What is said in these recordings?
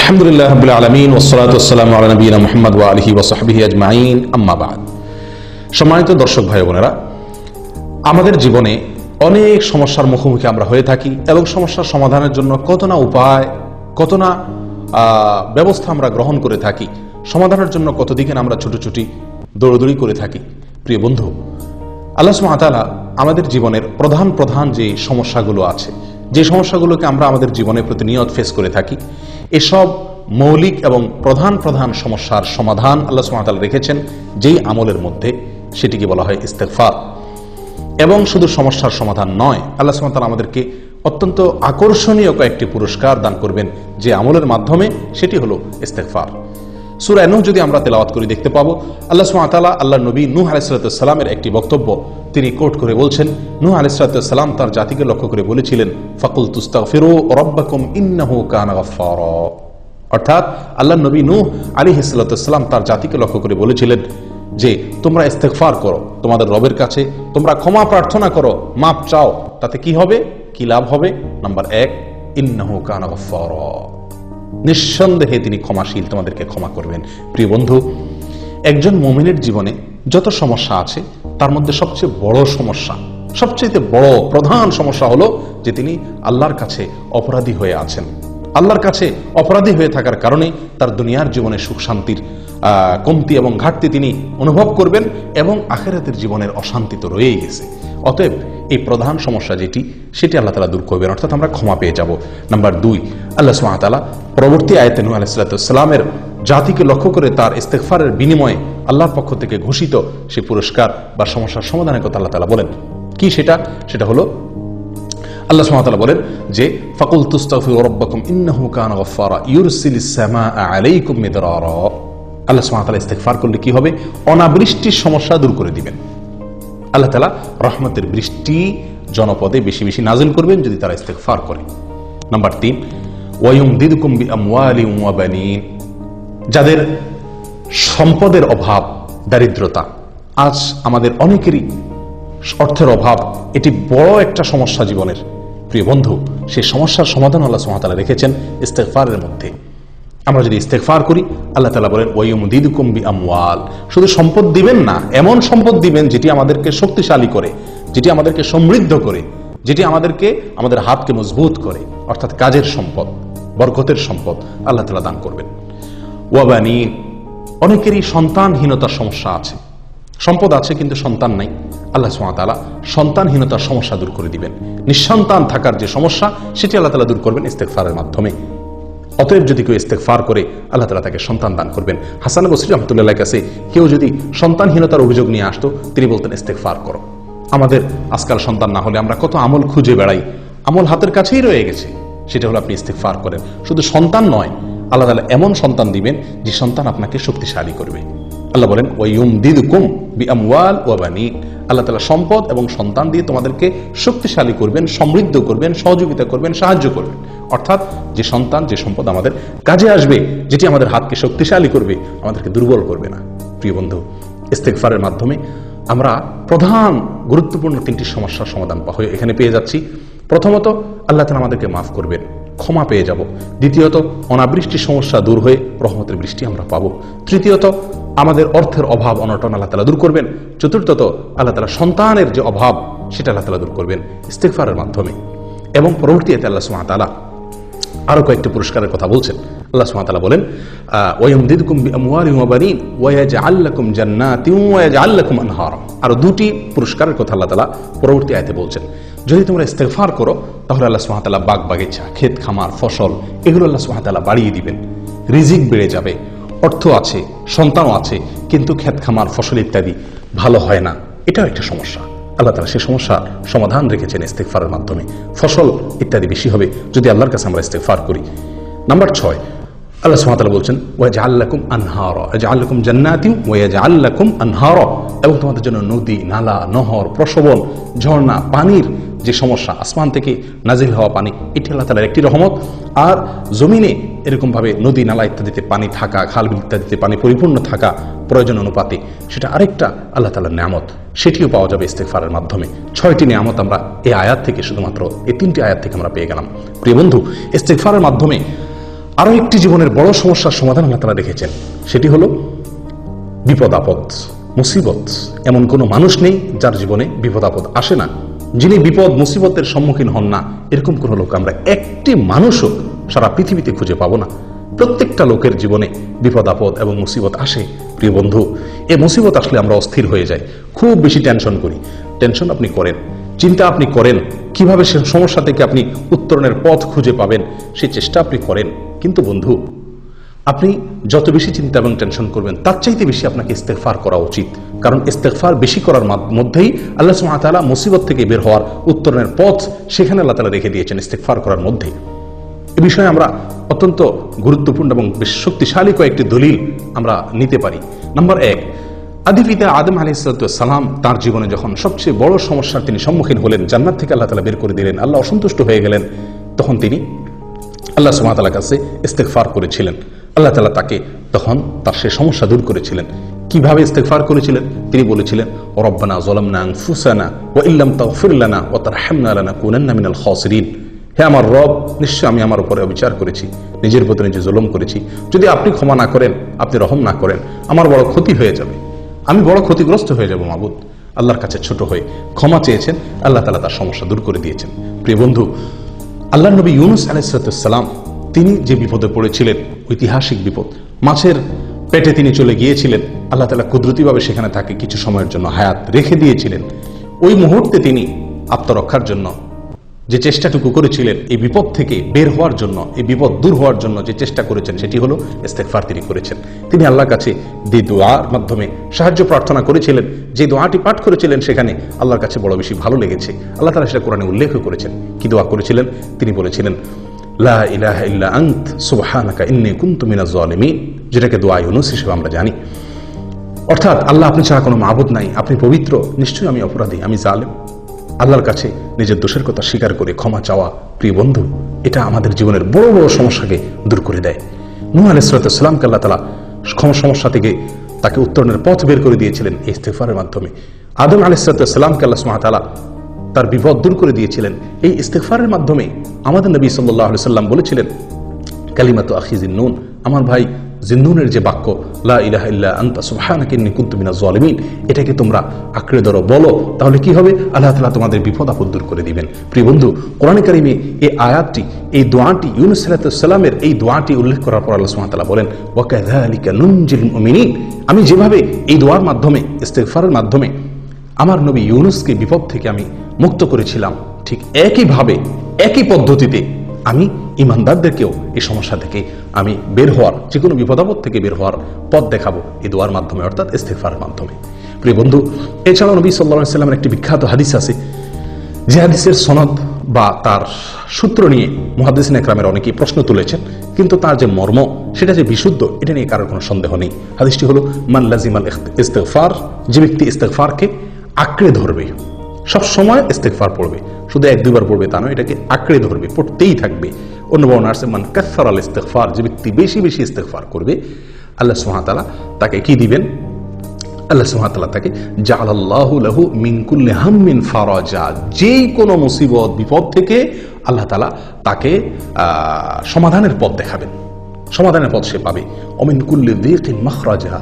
আলহামদুলিল্লাহ রাব্বিল আলামিন ওয়াসসালাতু ওয়াসসালামু আলা নবিয়িনা মুহাম্মদ ওয়া আলিহি ওয়া সাহবিহি আজমাইন, আম্মা বাদ। সম্মানিত দর্শক ভাই বোনেরা, আমাদের জীবনে অনেক সমস্যার মুখোমুখি আমরা হয়ে থাকি এবং সমস্যার সমাধানের জন্য কত না উপায়, কত না ব্যবস্থা আমরা গ্রহণ করে থাকি। সমাধানের জন্য কত দিকে আমরা ছুটোছুটি দৌড়দৌড়ি করে থাকি। প্রিয় বন্ধু, আল্লাহ সুবহানাহু ওয়া তাআলা আমাদের জীবনের প্রধান প্রধান যে সমস্যাগুলো আছে, যে সমস্যাগুলোকে আমরা আমাদের জীবনে প্রতিনিয়ত ফেস করে থাকি, এসব মৌলিক এবং প্রধান প্রধান সমস্যার সমাধান আল্লাহ সুবহানাহু ওয়া তাআলা রেখেছেন যেই আমলের মধ্যে, সেটিকে বলা হয় ইস্তেগফার। এবং শুধু সমস্যার সমাধান নয়, আল্লাহ সুবহানাহু ওয়া তাআলা আমাদেরকে অত্যন্ত আকর্ষণীয় কয়েকটি পুরস্কার দান করবেন যে আমলের মাধ্যমে, সেটি হলো ইস্তেগফার। সূরা নূহ যদি আমরা তেলাওয়াত করি দেখতে পাবো আল্লাহ সুবহানাহু ওয়া তাআলা আল্লাহর নবী নূহ আলাইহিস সালামের একটি বক্তব্য তিনি কোট করে বলছেন। নূহ আলাইহিস সালাম তার জাতিকে লক্ষ্য করে বলেছিলেন, ফাকুল তুস্তাগফিরু রাব্বাকুম ইন্নাহু কানা গাফফারা। অর্থাৎ আল্লাহর নবী নূহ আলাইহিস সালাম তার জাতিকে লক্ষ্য করে বলেছিলেন যে তোমরা ইস্তেগফার করো, তোমাদের রবের কাছে তোমরা ক্ষমা প্রার্থনা করো, মাপ চাও। তাতে কি হবে, কি লাভ হবে? নাম্বার 1, ইন্নাহু কানা গাফফারা, নিঃসন্দেহে তিনি ক্ষমাশীল, তোমাদেরকে ক্ষমা করবেন। প্রিয় বন্ধু, একজন মুমিনের জীবনে যত সমস্যা আছে তার মধ্যে সবচেয়ে বড় সমস্যা, সবচেয়ে বড় প্রধান সমস্যা হলো যে তিনি আল্লাহর কাছে অপরাধী হয়ে আছেন। আল্লাহর কাছে অপরাধী হয়ে থাকার কারণে তার দুনিয়ার জীবনে সুখ শান্তির কমতি এবং ঘাটতি তিনি অনুভব করবেন এবং আখিরাতের জীবনের অশান্তি তো রয়েই গেছে। অতএব এই প্রধান সমস্যা যেটি, সেটি আল্লাহ তাআলা দূর করবেন, অর্থাৎ আমরা ক্ষমা পেয়ে যাব। নাম্বার 2, আল্লাহ সুবহানাহু ওয়া তাআলা পরবর্তী আয়াতে নূহ আলাইহিস সালামের জাতিকে লক্ষ্য করে তার ইস্তেগফারের বিনিময়ে আল্লাহর পক্ষ থেকে ঘোষিত সেই পুরস্কার বা সমস্যার সমাধানের কথা আল্লাহ তাআলা বলেন। কি সেটা? সেটা হলো আল্লাহ সুবহানাহু ওয়া তাআলা বলেন যে ফাকুল তুস্তাগফিরু রাব্বাকুম ইন্নাহু কানা গাফফারা ইউরসিলিস সামাআ আলাইকুম মিদরারা। আল্লাহ সুবহানাহু ওয়া তাআলা ইস্তেগফার করলে কি হবে? অনাবৃষ্টির সমস্যা দূর করে দিবেন। আল্লাহ তাআলা রহমতের বৃষ্টি জনপদে বেশি বেশি নাজিল করবেন যদি তারা ইস্তেগফার করে। নাম্বার 3, ওয়ায়ুমদিদুকুম বিআমওয়ালিন ওয়া বানিন। যাদের সম্পদের অভাব, দারিদ্রতা, আজ আমাদের অনেকেরই অর্থের অভাব, এটি বড় একটা সমস্যা জীবনের। প্রিয় বন্ধু, সেই সমস্যার সমাধান আল্লাহ সুবহানাহু ওয়া তাআলা রেখেছেন ইস্তেগফারের মধ্যে। আমরা যদি ইস্তেগফার করি, আল্লাহ তাআলা বলেন ওয়ায়ুমদিদুকুম বিআমওয়াল, শুধু সম্পদ দিবেন না, এমন সম্পদ দিবেন যেটি আমাদেরকে শক্তিশালী করে, যেটি আমাদেরকে সমৃদ্ধ করে, যেটি আমাদেরকে আমাদের হাতকে মজবুত করে, অর্থাৎ কাজের সম্পদ, বরকতের সম্পদ আল্লাহ তাআলা দান করবেন। ওয়া বানিন, অনেকেরই সন্তানহীনতার সমস্যা আছে, সম্পদ আছে কিন্তু সন্তান নাই। আল্লাহ সুবহানাহু ওয়া তাআলা সন্তানহীনতার সমস্যা দূর করে দিবেন। নিঃসন্তান থাকার যে সমস্যা, সেটি আল্লাহ তাআলা দূর করবেন ইস্তেগফারের মাধ্যমে। অতএব যদি কেউ ইস্তেগফার করে, আল্লাহ তাআলা তাকে সন্তান দান করবেন। হাসান বসরি রাহমাতুল্লাহর কাছে কেউ যদি সন্তানহীনতার অভিযোগ নিয়ে আসতো, তিনি বলতেন ইস্তেগফার করো। আমাদের আজকাল সন্তান না হলে আমরা কত আমল খুঁজে বেড়াই, আমল হাতের কাছেই রয়ে গেছে, সেটা হলো আপনি ইস্তেগফার করেন। শুধু সন্তান নয়, আল্লাহ তাআলা এমন সন্তান দিবেন যে সন্তান আপনাকে শক্তিশালী করবে। আল্লাহ বলেন ওয়ায়ুমদিদুকুম বিআমওয়াল ওয়া বানিন, আল্লাহ তাআলা সম্পদ এবং সন্তান দিয়ে তোমাদেরকে শক্তিশালী করবেন, সমৃদ্ধ করবেন, সহযোগিতা করবেন, সাহায্য করবেন। অর্থাৎ যে সন্তান, যে সম্পদ আমাদের কাজে আসবে, যেটি আমাদের হাতকে শক্তিশালী করবে, আমাদেরকে দুর্বল করবে না। প্রিয় বন্ধু, ইস্তেগফারের মাধ্যমে আমরা প্রধান গুরুত্বপূর্ণ 3টি সমস্যার সমাধান এখানে পেয়ে যাচ্ছি। প্রথমত, আল্লাহ তাআলা আমাদেরকে মাফ করবেন, ক্ষমা পেয়ে যাব। দ্বিতীয়ত, অনাবৃষ্টির সমস্যা দূর হয়ে রহমতের বৃষ্টি আমরা পাবো। তৃতীয়ত, আমাদের অর্থের অভাব অনটন আল্লাহ তাআলা দূর করবেন। চতুর্থত, আল্লাহ তাআলা সন্তানের যে অভাব, সেটা আল্লাহ তাআলা দূর করবেন ইস্তেগফারের মাধ্যমে। এবং পরবর্তীতে আল্লাহ সুবহানাহু ওয়া তাআলা আরো কয়েকটি পুরস্কারের কথা বলছেন। আল্লাহ সুবহানাহু ওয়া তাআলা বলেন ওয়ায়ুমদিদুকুম বিআমওয়ালিন ওয়া বানিন ওয়া ইয়াজআল লাকুম জান্নাতিন ওয়া ইয়াজআল লাকুম আনহারা। আরো 2টি পুরস্কারের কথা আল্লাহ তাআলা পরবর্তী আয়াতে বলছেন। যদি তোমরা ইস্তেগফার করো, তাহলে আল্লাহ সুবহানাহু ওয়া তাআলা বাগ বাগিচা, ক্ষেত খামার, ফসল, এগুলো আল্লাহ সুবহানাহু ওয়া তাআলা বাড়িয়ে দিবেন। রিজিক বেড়ে যাবে, অর্থ আছে, সন্তানও আছে, কিন্তু ক্ষেত খামার, ফসল ইত্যাদি ভালো হয় না, এটাও একটা সমস্যা। আল্লাহ তাআলা সেই সমস্যার সমাধান রেখেছেন ইস্তেগফারের মাধ্যমে। ফসল ইত্যাদি বেশি হবে যদি আল্লাহর কাছে আমরা ইস্তেগফার করি। নাম্বার 6, আল্লাহ সুবহানাহু ওয়া তাআলা বলছেন ওয়াজআল লাকুম আনহারা, ইয়াজআল লাকুম জান্নাতিন ওয়া ইয়াজআল লাকুম আনহারা, এবং তোমাদের জন্য নদী, নালা, নহর, প্রশবন, ঝর্ণা, পানির যে সমস্যা, আসমান থেকে নাজিল হওয়া পানি, এটি আল্লাহ তাআলার একটি রহমত। আর জমিনে এরকম ভাবে নদী, নালা ইত্যাদিতে পানি থাকা, খাল বিল ইত্যাদিতে পানি পরিপূর্ণ থাকা প্রয়োজন অনুপাতে, সেটা আরেকটা আল্লাহ তাআলার নিয়ামত, সেটিও পাওয়া যাবে ইস্তেগফারের মাধ্যমে। 6টি নিয়ামত আমরা এই আয়াত থেকে, শুধুমাত্র এই 3টি আয়াত থেকে আমরা পেয়ে গেলাম। প্রিয় বন্ধু, ইস্তেগফারের মাধ্যমে আরো একটি জীবনের বড় সমস্যার সমাধান আল্লাহ তাআলা রেখেছেন, সেটি হলো বিপদ আপদ, মুসিবত। এমন কোনো মানুষ নেই যার জীবনে বিপদ আপদ আসে না, যিনি বিপদ মুসিবতের সম্মুখীন হন না, এরকম কোন লোক আমরা একটি মানুষও সারা পৃথিবীতে খুঁজে পাবো না। প্রত্যেকটা লোকের জীবনে বিপদ আপদ এবং মুসিবত আসে। প্রিয় বন্ধু, এই মুসিবত আসলে আমরা অস্থির হয়ে যাই, খুব বেশি টেনশন করি। টেনশন আপনি করেন, চিন্তা আপনি করেন, কিভাবে সে সমস্যা থেকে আপনি উত্তরণের পথ খুঁজে পাবেন সেই চেষ্টা আপনি করেন। কিন্তু বন্ধু, আপনি যত বেশি চিন্তা এবং টেনশন করবেন তার চাইতে বেশি আপনাকে ইস্তেগফার করা উচিত। কারণ ইস্তেগফার বেশি করার মধ্যেই আল্লাহ সুবহানাহু ওয়া তাআলা মুসিবত থেকে বের হওয়ার উত্তরণের পথ সেখানে আল্লাহ তাআলা রেখে দিয়েছেন, ইস্তেগফার করার মধ্যে। এ বিষয়ে আমরা অত্যন্ত গুরুত্বপূর্ণ এবং বেশ শক্তিশালী কয়েকটি দলিল আমরা নিতে পারি। নাম্বার 1, আদি পিতা আদম আলাইহিস সালাম তার জীবনে যখন সবচেয়ে বড় সমস্যার তিনি সম্মুখীন হলেন, জান্নাত থেকে আল্লাহ তাআলা বের করে দিলেন, আল্লাহ অসন্তুষ্ট হয়ে গেলেন, তখন তিনি আল্লাহ সুবহানাহু ওয়া তাআলার কাছে ইস্তেগফার করেছিলেন। আল্লাহ তাআলা তাকে তখন তার সেই সমস্যা দূর করেছিলেন। কিভাবে ইস্তেগফার করেছিলেন? তিনি বলেছিলেন, রব্বানা যালামনা আনফুসানা ওয়া ইল্লাম তাগফির লানা ওয়া তারহামনা লানাকুনান্না মিনাল খাসিরিন। হে আমার রব, নিশ্চয় আমি আমার উপরে অবিচার করেছি, নিজের প্রতি নিজে জুলুম করেছি। যদি আপনি ক্ষমা না করেন, আপনি রহম না করেন, আমার বড় ক্ষতি হয়ে যাবে, আমি বড় ক্ষতিগ্রস্ত হয়ে যাব। মাবুদ আল্লাহর কাছে ছোট হয়ে ক্ষমা চেয়েছেন, আল্লাহ তাআলা তার সমস্যা দূর করে দিয়েছেন। প্রিয় বন্ধু, আল্লাহর নবী ইউনূস আলাইহিস সালাম তিনি যে বিপদে পড়েছিলেন, ঐতিহাসিক বিপদ, মাছের পেটে তিনি চলে গিয়েছিলেন, আল্লাহ তাআলা কুদরতিভাবে সেখানে তাকে কিছু সময়ের জন্য হায়াত রেখে দিয়েছিলেন। ওই মুহূর্তে তিনি আত্মরক্ষার জন্য যে চেষ্টাটুকু করেছিলেন, এই বিপদ থেকে বের হওয়ার জন্য, এই বিপদ দূর হওয়ার জন্য যে চেষ্টা করেছেন, সেটি হলো ইস্তেগফার তিনি করেছেন। তিনি আল্লাহর কাছে যে দোয়ার মাধ্যমে সাহায্য প্রার্থনা করেছিলেন, যে দোয়াটি পাঠ করেছিলেন, সেখানে আল্লাহর কাছে বড় বেশি ভালো লেগেছে। আল্লাহ তাআলা সেটা কোরআনে উল্লেখ করেছেন। কি দোয়া করেছিলেন? তিনি বলেছিলেন, লা ইলাহা ইল্লা আনত সুবহানাকা ইন্নী কুনতু মিনাজ জালিমিন, যেটাকে দোয়া ইউনূস হিসেবে আমরা জানি। অর্থাৎ, আল্লাহ আপনি ছাড়া কোনো মাবুদ নাই, আপনি পবিত্র, নিশ্চয়ই আমি অপরাধী, আমি জালেম। আল্লাহর কাছে নিজের দোষের কথা স্বীকার করে ক্ষমা চাওয়া, প্রিয় বন্ধু, এটা আমাদের জীবনের বড় বড় সমস্যাকে দূর করে দেয়। নূহ আলাইহিস সালামকে আল্লাহ তাআলা সমস্যা থেকে তাকে উত্তরণের পথ বের করে দিয়েছিলেন এই ইস্তেগফারের মাধ্যমে। আদম আলাইহিস সালামকে আল্লাহ সুবহানাহু ওয়া তাআলা তার বিপদ দূর করে দিয়েছিলেন এই ইস্তেগফারের মাধ্যমে। আমাদের নবী সাল্লাল্লাহু আলাইহি সাল্লাম বলেছিলেন, কালিমাতু আখি জিন্নুন, আমার ভাই জিন্নুনের যে বাক্য, লা ইলাহা ইল্লা আনতা সুবহানাকা ইন্নী কুনতু মিনাজ জালিমিন, এটাকে তোমরা আঁকড়ে ধরো, বলো, তাহলে কি হবে? আল্লাহ তাআলা তোমাদের বিপদ আপদ দূর করে দিবেন। প্রিয় বন্ধু, কোরআনে কারিমে এই আয়াতটি, এই দোয়াটি, ইউনূস আলাইহিস সালামের এই দোয়াটি উল্লেখ করার পর আল্লাহ সুবহানাহু ওয়া তাআলা বলেন, ওয়া কাযালিকা নুনজিল মুমিনিন, আমি যেভাবে এই দোয়ার মাধ্যমে, ইস্তেগফারের মাধ্যমে আমার নবী ইউনূসকে বিপদ থেকে আমি মুক্ত করেছিলাম, ঠিক একইভাবে, একই পদ্ধতিতে আমি ইমানদারদেরকেও এই সমস্যা থেকে আমি বের হওয়ার, যে কোনো বিপদাপদ থেকে বের হওয়ার পথ দেখাবো এই দোয়ার মাধ্যমে, অর্থাৎ ইস্তেগফারের মাধ্যমে। প্রিয় বন্ধু, এছাড়াও নবী সাল্লাল্লাহু আলাইহি ওয়াসাল্লামের একটি বিখ্যাত হাদিস আছে, যে হাদিসের সনদ বা তার সূত্র নিয়ে মুহাদ্দিসিন একরামের অনেকেই প্রশ্ন তুলেছেন, কিন্তু তার যে মর্ম, সেটা যে বিশুদ্ধ, এটা নিয়ে কারোর কোনো সন্দেহ নেই। হাদিসটি হলো, মান লাজিমাল ইস্তেগফার, যে ব্যক্তি ইস্তেগফারকে আঁকড়ে ধরবে, সব সময় ইস্তেগফার পড়বে, শুধু এক দুইবার পড়বে তা নয়, এটাকে আঁকড়ে ধরবে, পড়তেই থাকবে। অন্য বর্ণনা আছে, মান কাসসারাল ইস্তেগফার, যে ব্যক্তি বেশি বেশি ইস্তেগফার করবে, আল্লাহ সুবহানাহু ওয়া তাআলা তাকে কি দিবেন? আল্লাহ সুবহানাহু ওয়া তাআলা তাকে জাআলাল্লাহু লাহু মিন কুল্লি হাম্মিন ফারাজা, যেই কোনো মুসিবত বিপদ থেকে আল্লাহ তাআলা তাকে সমাধানের পথ দেখাবেন, সমাধানের পথ সে পাবে। ওমিন কুল্লি যিকিন মাখরাজা,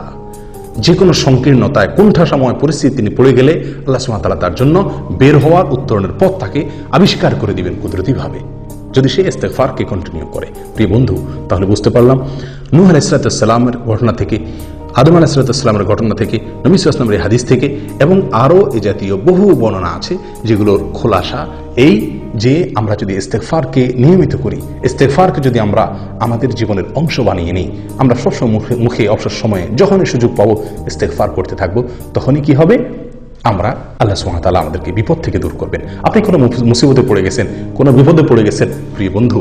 যে কোনো সংকীর্ণতায়, কুণ্ঠাসময় পরিস্থিতি তিনি পড়ে গেলে আল্লাহ সুবহানাহু ওয়া তাআলা তার জন্য বের হওয়ার, উত্তরণের পথ তাকে আবিষ্কার করে দিবেন কুদরতিভাবে, যদি সে ইস্তেগফারকে কন্টিনিউ করে। প্রিয় বন্ধু, তাহলে বুঝতে পারলাম নূহ আলাইহিস সালামের ঘটনা থেকে, আদম আলাইহিস সালামের ঘটনা থেকে, নবী সাল্লাল্লাহু আলাইহি ওয়াসাল্লামের হাদিস থেকে, এবং আরও এ জাতীয় বহু বর্ণনা আছে, যেগুলোর খোলাসা এই যে আমরা যদি ইস্তেগফারকে নিয়মিত করি, ইস্তেগফারকে যদি আমরা আমাদের জীবনের অংশ বানিয়ে নিই, আমরা সবসময় মুখে অবসর সময়ে যখনই সুযোগ পাবো ইস্তেগফার করতে থাকবো, তখনই কি হবে? আমরা, আল্লাহ সুবহানাহু ওয়া তাআলা আমাদেরকে বিপদ থেকে দূর করবেন। আপনি কোনো মুসিবতে পড়ে গেছেন, কোনো বিপদে পড়ে গেছেন, প্রিয় বন্ধু,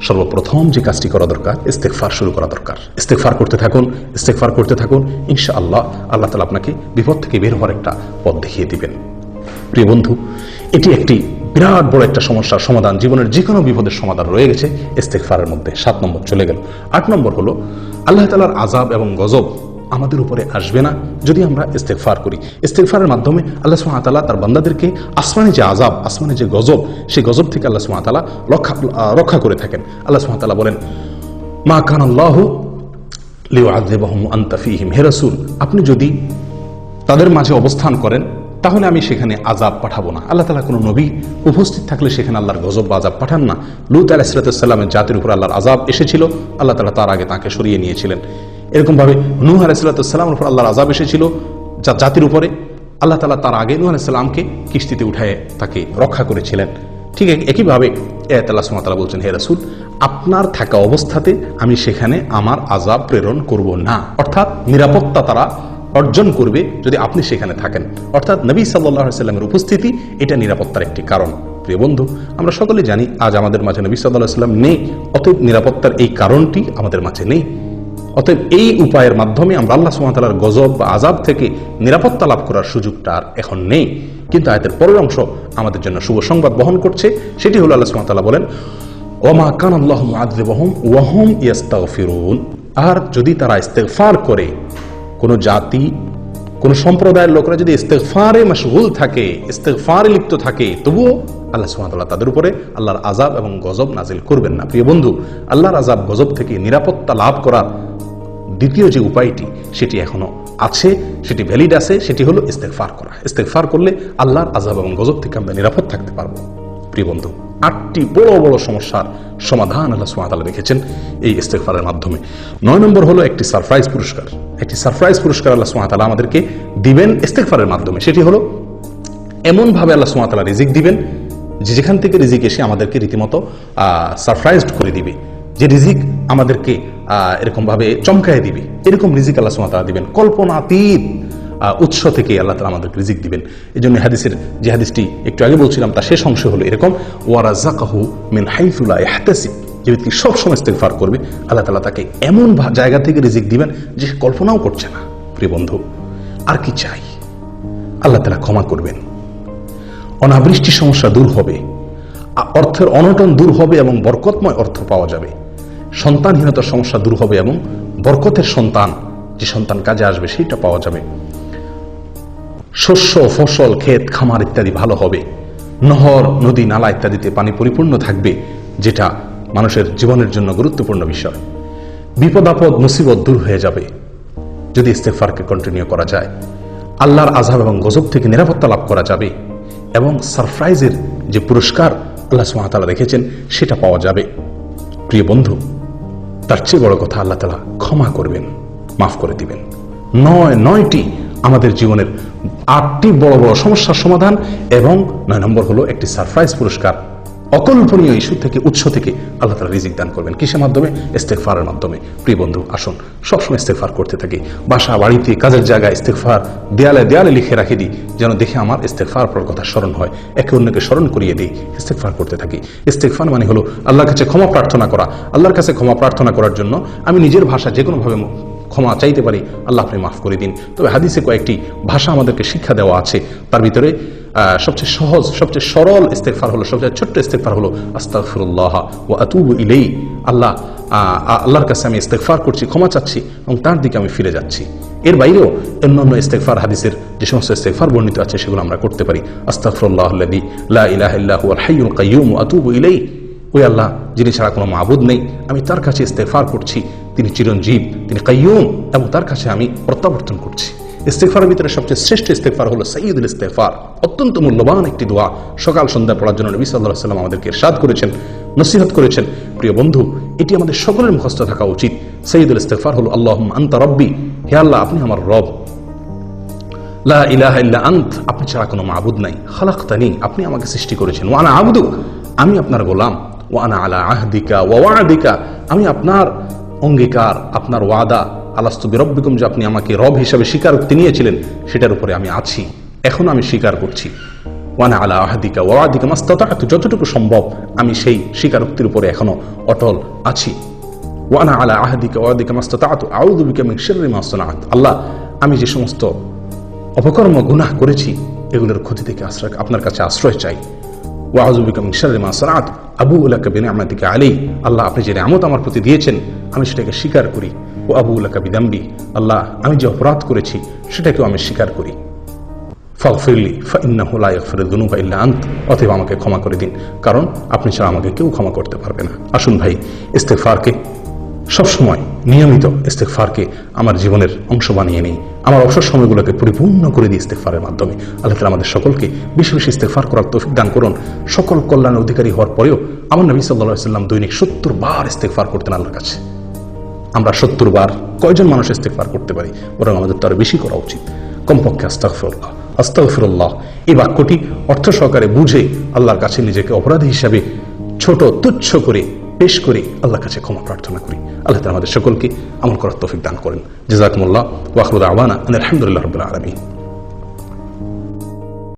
সর্বপ্রথম যে কাজটি করা দরকার, ইস্তেগফার শুরু করা দরকার। ইস্তেগফার করতে থাকুন, ইস্তেগফার করতে থাকুন, ইনশাআল্লাহ আল্লাহ তাআলা আপনাকে বিপদ থেকে বের হওয়ার একটা পথ দেখিয়ে দিবেন। প্রিয় বন্ধু, এটি একটি বিরাট বড় একটা সমস্যার সমাধান, জীবনের যে কোনো বিপদের সমাধান রয়ে গেছে ইস্তেগফারের মধ্যে। 7 নম্বর চলে গেল। 8 নম্বর হলো, আল্লাহ তাআলার আযাব এবং গজব আমাদের উপরে আসবে না যদি আমরা ইস্তেগফার করি। ইস্তেগফারের মাধ্যমে আল্লাহ সুবহানাহু ওয়া তাআলা তার বান্দাদেরকে আসমানি যে আযাব, আসমানি যে গজব, সেই গজব থেকে আল্লাহ সুবহানাহু ওয়া তাআলা রক্ষা করে থাকেন। আল্লাহ সুবহানাহু ওয়া তাআলা বলেন, মা কানাল্লাহু লিউআযিবাহুম ওয়া আনতা ফীহিম, হে রাসূল আপনি যদি তাদের মাঝে অবস্থান করেন তাহলে আমি সেখানে আযাব পাঠাবো না। আল্লাহ তাআলা কোনো নবী উপস্থিত থাকলে সেখানে আল্লাহর গজব বা আযাব পাঠান না। লূত আলাইহিস সালামের জাতির উপর আল্লাহর আযাব এসেছিল, আল্লাহ তাআলা তার আগে তাকে সরিয়ে নিয়েছিলেন। এরকম ভাবে নূহ আলাইহিস সালামের উপর আল্লাহর আযাব এসেছিল জাতির উপরে, আল্লাহ তাআলা তার আগে নূহ আলাইহিস সালামকে কিস্তিতে উঠায় তাকে রক্ষা করেছিলেন। ঠিক একইভাবে আল্লাহ সুবহানাহু ওয়া তাআলা বলছেন, হে রাসূল আপনার থাকা অবস্থাতে আমি সেখানে আমার আযাব প্রেরণ করব না। অর্থাৎ নিরাপত্তা তারা অর্জন করবে যদি আপনি সেখানে থাকেন। অর্থাৎ নবী সাল্লাল্লাহু আলাইহি সাল্লামের উপস্থিতি এটা নিরাপত্তার একটি কারণ। প্রিয় বন্ধু, আমরা সকলে জানি আজ আমাদের মাঝে নবী সাল্লাল্লাহু আলাইহি সাল্লাম নেই, অতএব নিরাপত্তার এই কারণটি আমাদের মাঝে নেই। অতএব এই উপায়ের মাধ্যমে আমরা আল্লাহ সুবহানাহু ওয়া তাআলার গজব বা আযাব থেকে নিরাপত্তা লাভ করার সুযোগটা আর এখন নেই। কিন্তু আয়াতের পরের অংশ আমাদের জন্য শুভ সংবাদ বহন করছে, সেটি হলো আল্লাহ সুবহানাহু ওয়া তাআলা বলেন, ওমা কানাল্লাহু মুআযযিবাহুম ওয়া হুম ইস্তাগফিরুন, আর যদি তারা ইস্তেগফার করে, কোন জাতি কোন সম্প্রদায়ের লোকরা যদি ইস্তেগফারে মশগুল থাকে, ইস্তেগফারে লিপ্ত থাকে, তবুও আল্লাহ সুবহানাহু ওয়া তাআলা তাদের উপরে আল্লাহর আযাব এবং গজব নাজিল করবেন না। প্রিয় বন্ধু, আল্লাহর আযাব গজব থেকে নিরাপত্তা লাভ করার দ্বিতীয় যে উপায়টি সেটি এখনো আছে, সেটি ভ্যালিড আছে, সেটি হলো ইস্তেগফার করা। ইস্তেগফার করলে আল্লাহর আযাব এবং গজব থেকে আমরা নিরাপদ থাকতে পারবো। প্রিয় বন্ধু, 8টি বড় বড় সমস্যার সমাধান আল্লাহ সুবহানাহু ওয়া তাআলা রেখেছেন এই ইস্তেগফারের মাধ্যমে। 9 নম্বর হলো একটি সারপ্রাইজ পুরস্কার। একটি সারপ্রাইজ পুরস্কার আল্লাহ সুবহানাহু ওয়া তাআলা আমাদেরকে দিবেন ইস্তেগফারের মাধ্যমে। সেটি হলো এমন ভাবে আল্লাহ সুবহানাহু ওয়া তাআলা রিজিক দিবেন যে যেখান থেকে রিজিক এসে আমাদেরকে রীতিমতো সারপ্রাইজড করে দিবে, যে রিজিক আমাদেরকে এরকম ভাবে চমকায় দিবে, এরকম রিজিক আল্লাহ সুবহানাহু ওয়া তাআলা দিবেন। কল্পনাতীত উৎস থেকে আল্লাহ তাআলা আমাদেরকে রিজিক দিবেন। এই জন্য হাদিসের যে হাদিসটি একটু আগে বলছিলাম তার শেষ অংশ হলো এরকম, ওয়ারাযাকাহু মিন হাইসু লা ইয়াহতাসিব, যে ব্যক্তি সবসময় ইস্তেগফার করবে আল্লাহ তাআলা তাকে এমন জায়গা থেকে রিজিক দিবেন যে সে কল্পনাও করছে না। প্রিয় বন্ধু, আর কি চাই? আল্লাহ তাআলা ক্ষমা করবেন, অনাবৃষ্টি সমস্যা দূর হবে, অর্থের অনটন দূর হবে এবং বরকতময় অর্থ পাওয়া যাবে, সন্তানহীনতার সমস্যা দূর হবে এবং বরকতের সন্তান, যে সন্তান কাজে আসবে সেটা পাওয়া যাবে, শস্য ফসল ক্ষেত খামার ইত্যাদি ভালো হবে, নহর নদী নালা ইত্যাদিতে পানি পরিপূর্ণ থাকবে, যেটা মানুষের জীবনের জন্য গুরুত্বপূর্ণ বিষয়, বিপদ আপদ মুসিবত দূর হয়ে যাবে যদি ইস্তেগফারকে কন্টিনিউ করা যায়, আল্লাহর আযাব এবং গজব থেকে নিরাপত্তা লাভ করা যাবে এবং সারপ্রাইজের যে পুরস্কার আল্লাহ সুবহানাহু ওয়া তাআলা রেখেছেন সেটা পাওয়া যাবে। প্রিয় বন্ধু, তার চেয়ে বড় কথা আল্লাহ তাআলা ক্ষমা করবেন, মাফ করে দিবেন। 9টি আমাদের জীবনের 8টি বড় বড় সমস্যার সমাধান এবং 9 নম্বর হলো একটি সারপ্রাইজ পুরস্কার। অকল্পনীয় ইস্যু থেকে, উৎস থেকে আল্লাহ তাআলা রিজিক দান করবেন। কিসের মাধ্যমে? ইস্তেগফারের মাধ্যমে। প্রিয় বন্ধু, আসুন সবসময় ইস্তেগফার করতে থাকি। বাসা বাড়িতে কাজের জায়গায় ইস্তেগফার দেয়ালে দেয়ালে লিখে রাখে দিই, যেন দেখে আমার ইস্তেগফার করার কথা স্মরণ হয়, একে অন্যকে স্মরণ করিয়ে দিই, ইস্তেগফার করতে থাকি। ইস্তেগফার মানে হলো আল্লাহর কাছে ক্ষমা প্রার্থনা করা। আল্লাহর কাছে ক্ষমা প্রার্থনা করার জন্য আমি নিজের ভাষা যে কোনোভাবে ক্ষমা চাইতে পারি, আল্লাহ আপনি মাফ করে দিন। তবে হাদিসে কয়েকটি ভাষা আমাদেরকে শিক্ষা দেওয়া আছে, তার ভিতরে সবচেয়ে সহজ, সবচেয়ে সরল ইস্তেগফার হলো, সবচেয়ে ছোট্ট ইস্তেগফার হলো আস্তাগফিরুল্লাহ ওয়া আতুবু ইলাইহি। আল্লাহর কাছে আমি ইস্তেগফার করছি, ক্ষমা চাচ্ছি এবং তার দিকে আমি ফিরে যাচ্ছি। এর বাইরেও অন্যান্য ইস্তেগফার হাদিসের যে সমস্ত ইস্তেগফার বর্ণিত আছে সেগুলো আমরা করতে পারি। আস্তাগফিরুল্লাহাল্লাযী লা ইলাহা ইল্লা হুয়াল হাইয়ুল কাইয়্যুম ওয়া আতুবু ইলাইহি। ওই আল্লাহ যিনি ছাড়া কোনো মাবুদ নেই, আমি তার কাছে ইস্তেগফার করছি, তিনি চিরঞ্জীব, তিনি কাইয়্যুম এবং তার কাছে আমি প্রত্যাবর্তন করছি। ইস্তেগফারের ভিতরে সবচেয়ে শ্রেষ্ঠ ইস্তেগফার হলো সাইয়্যিদুল ইস্তেগফার, অত্যন্ত মূল্যবান একটি দোয়া। সকাল সন্ধ্যা পড়ার জন্য নবী সাল্লাল্লাহু আলাইহি ওয়াসাল্লাম আমাদেরকে ইরশাদ করেছেন, নসিহত করেছেন। প্রিয় বন্ধু, এটি আমাদের সকলের মুখস্থ থাকা উচিত। সাইয়্যিদুল ইস্তেগফার হলো আল্লাহুম্মা আনতা রাব্বি, হে আল্লাহ আপনি আমার রব, লা ইলাহা ইল্লা আনত, আপনি ছাড়া কোনো মাবুদ নাই, খালাকতানি, আপনি আমাকে সৃষ্টি করেছেন, ওয়া আনা আবদুক, আমি আপনার গোলাম, ওয়া আনা আলা আহদিকা ওয়া ওয়া'দিকা, আমি আপনার অঙ্গীকার, আপনার ওয়াদা, আলাস্তু বিরব্বিকুম, যে আপনি আমাকে রব হিসাবে স্বীকারোক্তি নিয়েছিলেন সেটার উপরে আমি আছি, এখন আমি স্বীকার করছি। ওয়া আনা আলা আহদিকা ওয়া ওয়া'দিকা মাস্তাতা'তু, যতটুকু সম্ভব আমি সেই স্বীকারোক্তির উপরে এখনো অটল আছি। ওয়া আনা আলা আহদিকা ওয়া ওয়া'দিকা মাস্তাতা'তু আউযু বিকা মিন শাররি মা সানা'ত, আল্লাহ আমি যে সমস্ত অপকর্ম গুনাহ করেছি এগুলোর ক্ষতি থেকে আপনার কাছে আশ্রয় চাই। ওয়া আউযু বিকা মিন শাররি মা সানা'ত আবুউ লাকা বিনি'মাতিকা আলাইহি, আল্লাহ আপনি যে নিয়ামত আমার প্রতি দিয়েছেন আমি সেটাকে স্বীকার করি। ওয়া আবুউ লাকা বিযামবি, আল্লাহ আমি যে অপরাধ করেছি সেটাকেও আমি স্বীকার করি। ফাগফিরলি ফাইন্নাহু লা ইয়াগফিরুয যুনুবা ইল্লা আনত, অতএব আমাকে ক্ষমা করে দিন, কারণ আপনি ছাড়া আমাকে কেউ ক্ষমা করতে পারবে না। আসুন ভাই, ইস্তেগফারকে সবসময় নিয়মিত ইস্তেগফারকে আমার জীবনের অংশ বানিয়ে নিই, আমার অবসর সময়গুলোকে পরিপূর্ণ করে দিই ইস্তেগফারের মাধ্যমে। আল্লাহ তাআলা আমাদের সকলকে বেশি বেশি ইস্তেগফার করার তৌফিক দান করুন। সকল কল্যাণের অধিকারী হওয়ার পরেও আমার নবী সাল্লাল্লাহু আলাইহি ওয়াসাল্লাম দৈনিক 70 বার ইস্তেগফার করতেন আল্লাহর কাছে। আমরা 70 বার কয়জন মানুষ ইস্তেগফার করতে পারি? বরং আমাদের তো আরো বেশি করা উচিত। কমপক্ষে আস্তাগফিরুল্লাহ আস্তাগফিরুল্লাহ এই বাক্যটি অর্থ সহকারে বুঝে আল্লাহর কাছে নিজেকে অপরাধী হিসাবে ছোট তুচ্ছ করে পেশ করে আল্লাহর কাছে ক্ষমা প্রার্থনা করি। আল্লাহ তাআলা আমাদের সকলকে আমল করার তৌফিক দান করেন। জাযাকুমুল্লাহ ওয়া আখিরু দাওয়ানা আলহামদুলিল্লাহি রাব্বিল আলামিন।